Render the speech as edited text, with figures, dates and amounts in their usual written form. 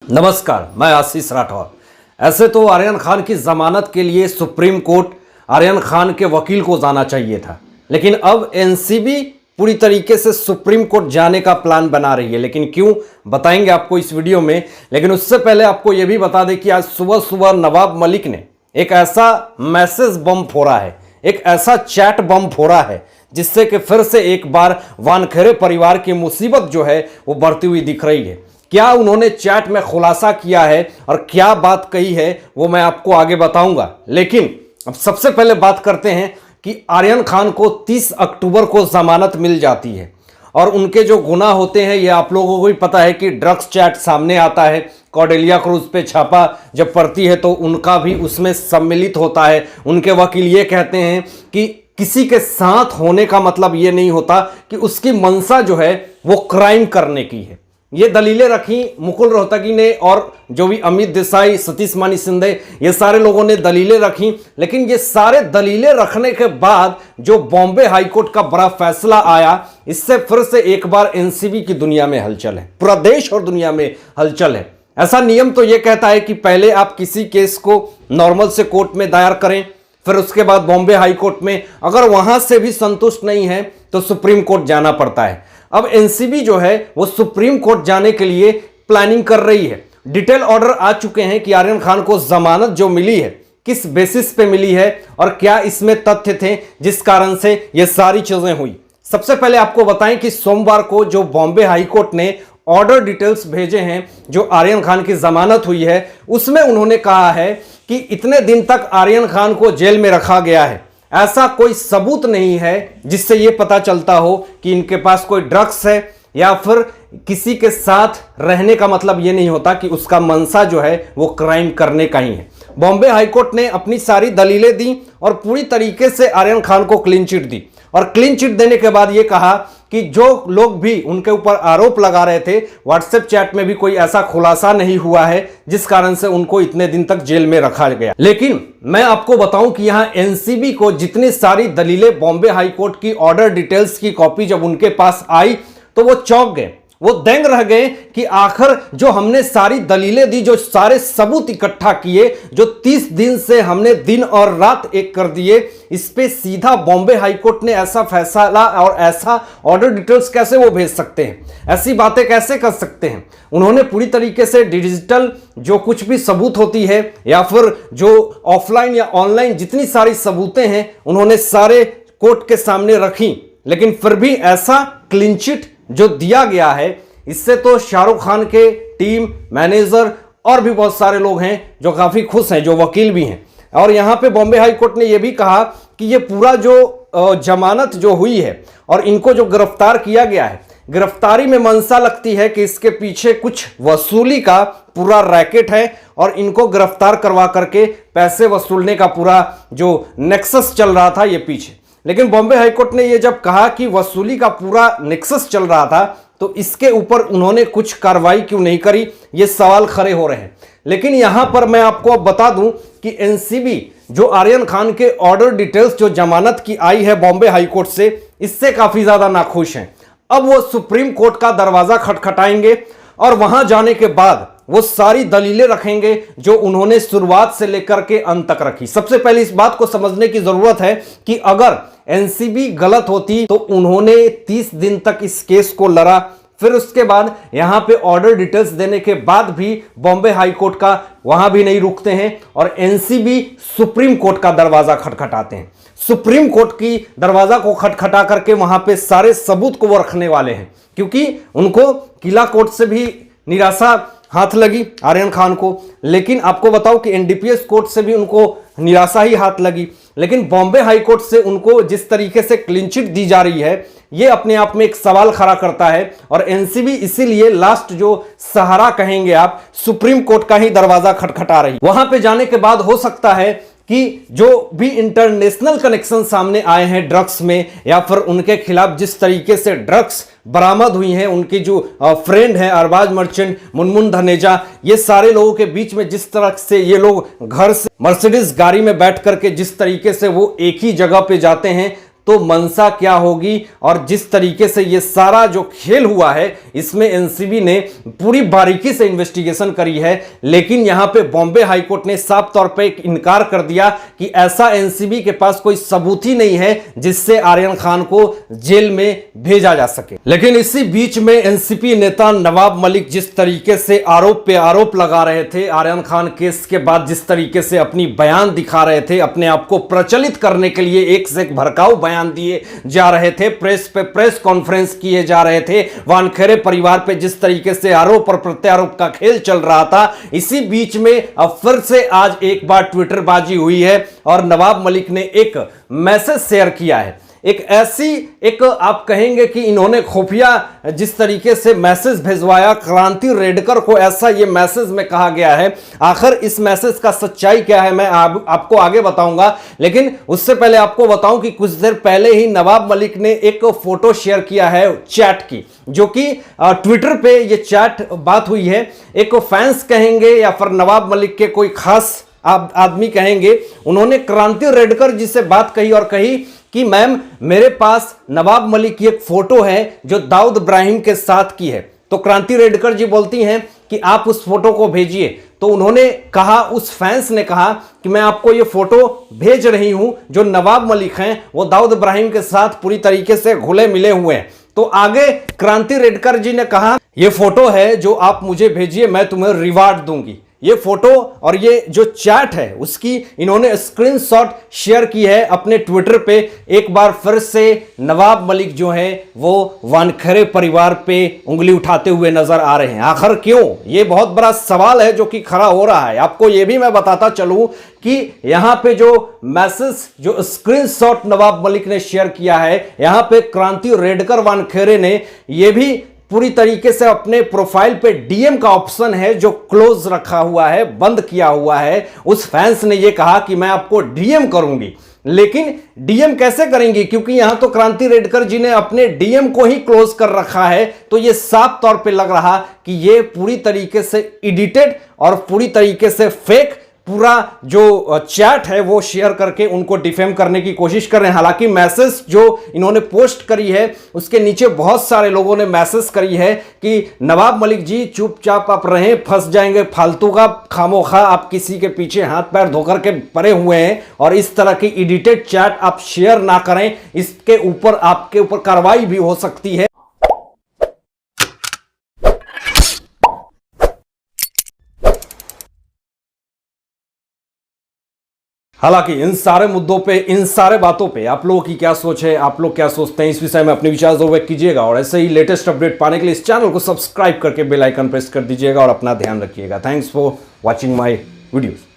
नमस्कार, मैं आशीष राठौर। ऐसे तो आर्यन खान की जमानत के लिए सुप्रीम कोर्ट आर्यन खान के वकील को जाना चाहिए था, लेकिन अब एनसीबी पूरी तरीके से सुप्रीम कोर्ट जाने का प्लान बना रही है। लेकिन क्यों, बताएंगे आपको इस वीडियो में। लेकिन उससे पहले आपको यह भी बता दें कि आज सुबह सुबह नवाब मलिक ने एक ऐसा मैसेज बम फोड़ा है, एक ऐसा चैट बम फोड़ा है जिससे कि फिर से एक बार वानखेड़े परिवार की मुसीबत जो है वो बढ़ती हुई दिख रही है। क्या उन्होंने चैट में खुलासा किया है और क्या बात कही है वो मैं आपको आगे बताऊंगा। लेकिन अब सबसे पहले बात करते हैं कि आर्यन खान को 30 अक्टूबर को जमानत मिल जाती है और उनके जो गुनाह होते हैं ये आप लोगों को भी पता है कि ड्रग्स चैट सामने आता है। कॉर्डेलिया क्रूज पे छापा जब पड़ती है तो उनका भी उसमें सम्मिलित होता है। उनके वकील ये कहते हैं कि किसी के साथ होने का मतलब ये नहीं होता कि उसकी मंशा जो है वो क्राइम करने की है। ये दलीलें रखी मुकुल रोहतगी ने और जो भी अमित देसाई, सतीश मानी शिंदे, ये सारे लोगों ने दलीलें रखी। लेकिन ये सारे दलीलें रखने के बाद जो बॉम्बे हाईकोर्ट का बड़ा फैसला आया, इससे फिर से एक बार एनसीबी की दुनिया में हलचल है, पूरा देश और दुनिया में हलचल है। ऐसा नियम तो ये कहता है कि पहले आप किसी केस को नॉर्मल से कोर्ट में दायर करें, फिर उसके बाद बॉम्बे हाईकोर्ट में, अगर वहां से भी संतुष्ट नहीं है तो सुप्रीम कोर्ट जाना पड़ता है। अब एनसीबी जो है वो सुप्रीम कोर्ट जाने के लिए प्लानिंग कर रही है। डिटेल ऑर्डर आ चुके हैं कि आर्यन खान को जमानत जो मिली है किस बेसिस पे मिली है और क्या इसमें तथ्य थे जिस कारण से ये सारी चीजें हुई। सबसे पहले आपको बताएं कि सोमवार को जो बॉम्बे हाईकोर्ट ने ऑर्डर डिटेल्स भेजे हैं, जो आर्यन खान की जमानत हुई है, उसमें उन्होंने कहा है कि इतने दिन तक आर्यन खान को जेल में रखा गया है, ऐसा कोई सबूत नहीं है जिससे यह पता चलता हो कि इनके पास कोई ड्रग्स है या फिर किसी के साथ रहने का मतलब यह नहीं होता कि उसका मंशा जो है वो क्राइम करने का ही है। बॉम्बे हाईकोर्ट ने अपनी सारी दलीलें दी और पूरी तरीके से आर्यन खान को क्लीन चिट दी और क्लीन चिट देने के बाद यह कहा कि जो लोग भी उनके ऊपर आरोप लगा रहे थे, व्हाट्सएप चैट में भी कोई ऐसा खुलासा नहीं हुआ है जिस कारण से उनको इतने दिन तक जेल में रखा गया। लेकिन मैं आपको बताऊं कि यहां एनसीबी को जितनी सारी दलीलें बॉम्बे हाईकोर्ट की ऑर्डर डिटेल्स की कॉपी जब उनके पास आई तो वो चौंक गए, वो दंग रह गए कि आखिर जो हमने सारी दलीलें दी, जो सारे सबूत इकट्ठा किए, जो 30 दिन से हमने दिन और रात एक कर दिए, इस पे सीधा बॉम्बे हाईकोर्ट ने ऐसा फैसला और ऐसा ऑर्डर डिटेल्स कैसे वो भेज सकते हैं, ऐसी बातें कैसे कर सकते हैं। उन्होंने पूरी तरीके से डिजिटल जो कुछ भी सबूत होती है या फिर जो ऑफलाइन या ऑनलाइन जितनी सारी सबूतें हैं उन्होंने सारे कोर्ट के सामने रखी। लेकिन फिर भी ऐसा क्लीन चिट जो दिया गया है, इससे तो शाहरुख खान के टीम, मैनेजर और भी बहुत सारे लोग हैं जो काफी खुश हैं, जो वकील भी हैं। और यहां पे बॉम्बे हाईकोर्ट ने यह भी कहा कि ये पूरा जो जमानत जो हुई है और इनको जो गिरफ्तार किया गया है, गिरफ्तारी में मंशा लगती है कि इसके पीछे कुछ वसूली का पूरा रैकेट है और इनको गिरफ्तार करवा करके पैसे वसूलने का पूरा जो नेक्सस चल रहा था ये पीछे। लेकिन बॉम्बे हाईकोर्ट ने यह जब कहा कि वसूली का पूरा नेक्सस चल रहा था तो इसके ऊपर उन्होंने कुछ कार्रवाई क्यों नहीं करी, ये सवाल खड़े हो रहे हैं। लेकिन यहां पर मैं आपको अब बता दूं कि एनसीबी जो आर्यन खान के ऑर्डर डिटेल्स जो जमानत की आई है बॉम्बे हाईकोर्ट से, इससे काफी ज्यादा नाखुश हैं। अब वो सुप्रीम कोर्ट का दरवाजा खटखटाएंगे और वहां जाने के बाद वो सारी दलीलें रखेंगे जो उन्होंने शुरुआत से लेकर के अंत तक रखी। सबसे पहले इस बात को समझने की जरूरत है कि अगर एनसीबी गलत होती तो उन्होंने 30 दिन तक इस केस को लड़ा, फिर उसके बाद यहां पे ऑर्डर डिटेल्स देने के बाद भी बॉम्बे हाईकोर्ट का वहां भी नहीं रुकते हैं और एनसीबी सुप्रीम कोर्ट का दरवाजा खटखटाते हैं। सुप्रीम कोर्ट की दरवाजा को खटखटा करके वहां पे सारे सबूत को वो रखने वाले हैं, क्योंकि उनको किला कोर्ट से भी निराशा हाथ लगी आर्यन खान को। लेकिन आपको बताओ कि एनडीपीएस कोर्ट से भी उनको निराशा ही हाथ लगी। लेकिन बॉम्बे हाईकोर्ट से उनको जिस तरीके से क्लीन चिट दी जा रही है ये अपने आप में एक सवाल खड़ा करता है और एनसीबी इसीलिए लास्ट जो सहारा कहेंगे आप, सुप्रीम कोर्ट का ही दरवाजा खटखटा रही। वहां पे जाने के बाद हो सकता है कि जो भी इंटरनेशनल कनेक्शन सामने आए हैं ड्रग्स में या फिर उनके खिलाफ जिस तरीके से ड्रग्स बरामद हुई हैं, उनकी जो फ्रेंड है अरबाज मर्चेंट, मुनमुन धनेजा, ये सारे लोगों के बीच में जिस तरह से ये लोग घर से मर्सिडीज गाड़ी में बैठ करके जिस तरीके से वो एक ही जगह पे जाते हैं, तो मंशा क्या होगी। और जिस तरीके से ये सारा जो खेल हुआ है इसमें एनसीबी ने पूरी बारीकी से इन्वेस्टिगेशन करी है, लेकिन यहां पे बॉम्बे हाईकोर्ट ने साफ तौर पे इनकार कर दिया कि ऐसा एनसीबी के पास कोई सबूत ही नहीं है जिससे आर्यन खान को जेल में भेजा जा सके। लेकिन इसी बीच में एनसीपी नेता नवाब मलिक जिस तरीके से आरोप पे आरोप लगा रहे थे, आर्यन खान केस के बाद जिस तरीके से अपनी बयान दिखा रहे थे, अपने आप को प्रचलित करने के लिए एक से एक भड़काऊ बयान दिए जा रहे थे, प्रेस पे प्रेस कॉन्फ्रेंस किए जा रहे थे, वानखेड़े परिवार पे जिस तरीके से आरोप और प्रत्यारोप का खेल चल रहा था, इसी बीच में अब फिर से आज एक बार ट्विटरबाजी हुई है और नवाब मलिक ने एक मैसेज शेयर किया है। एक आप कहेंगे कि इन्होंने खुफिया जिस तरीके से मैसेज भिजवाया क्रांति रेडकर को, ऐसा ये मैसेज में कहा गया है। आखिर इस मैसेज का सच्चाई क्या है मैं आपको आगे बताऊंगा, लेकिन उससे पहले आपको बताऊं कि कुछ देर पहले ही नवाब मलिक ने एक फोटो शेयर किया है चैट की, जो कि ट्विटर पे ये चैट बात हुई है। एक फैंस कहेंगे या फिर नवाब मलिक के कोई खास आदमी कहेंगे, उन्होंने क्रांति रेडकर जी से बात कही और कही कि मैम मेरे पास नवाब मलिक की एक फोटो है जो दाऊद इब्राहिम के साथ की है। तो क्रांति रेडकर जी बोलती हैं कि आप उस फोटो को भेजिए। तो उन्होंने कहा, उस फैंस ने कहा कि मैं आपको ये फोटो भेज रही हूं, जो नवाब मलिक हैं वो दाऊद इब्राहिम के साथ पूरी तरीके से घुले मिले हुए हैं। तो आगे क्रांति रेडकर जी ने कहा ये फोटो है जो आप मुझे भेजिए, मैं तुम्हें रिवार्ड दूंगी। ये फोटो और ये जो चैट है उसकी इन्होंने स्क्रीनशॉट शेयर की है अपने ट्विटर पे। एक बार फिर से नवाब मलिक जो है वो वानखेड़े परिवार पे उंगली उठाते हुए नजर आ रहे हैं। आखिर क्यों, ये बहुत बड़ा सवाल है जो कि खड़ा हो रहा है। आपको ये भी मैं बताता चलूं कि यहां पे जो मैसेज, जो स्क्रीनशॉट नवाब मलिक ने शेयर किया है, यहां पे क्रांति रेडकर वानखेड़े ने ये भी पूरी तरीके से अपने प्रोफाइल पे डीएम का ऑप्शन है जो क्लोज रखा हुआ है, बंद किया हुआ है। उस फैंस ने ये कहा कि मैं आपको डीएम करूंगी, लेकिन डीएम कैसे करेंगी, क्योंकि यहां तो क्रांति रेडकर जी ने अपने डीएम को ही क्लोज कर रखा है। तो ये साफ तौर पे लग रहा कि ये पूरी तरीके से एडिटेड और पूरी तरीके से फेक पूरा जो चैट है वो शेयर करके उनको डिफेम करने की कोशिश कर रहे हैं। हालांकि मैसेज जो इन्होंने पोस्ट करी है उसके नीचे बहुत सारे लोगों ने मैसेज करी है कि नवाब मलिक जी चुपचाप आप रहें, फंस जाएंगे फालतू का, खामोखा आप किसी के पीछे हाथ पैर धोकर के पड़े हुए हैं और इस तरह की एडिटेड चैट आप शेयर ना करें, इसके ऊपर आपके ऊपर कार्रवाई भी हो सकती है। हालांकि इन सारे मुद्दों पे, इन सारे बातों पे आप लोगों की क्या सोच है, आप लोग क्या सोचते हैं, इस विषय में अपने विचार जरूर व्यक्त कीजिएगा। और ऐसे ही लेटेस्ट अपडेट पाने के लिए इस चैनल को सब्सक्राइब करके बेल आइकन प्रेस कर दीजिएगा और अपना ध्यान रखिएगा। Thanks for watching my videos.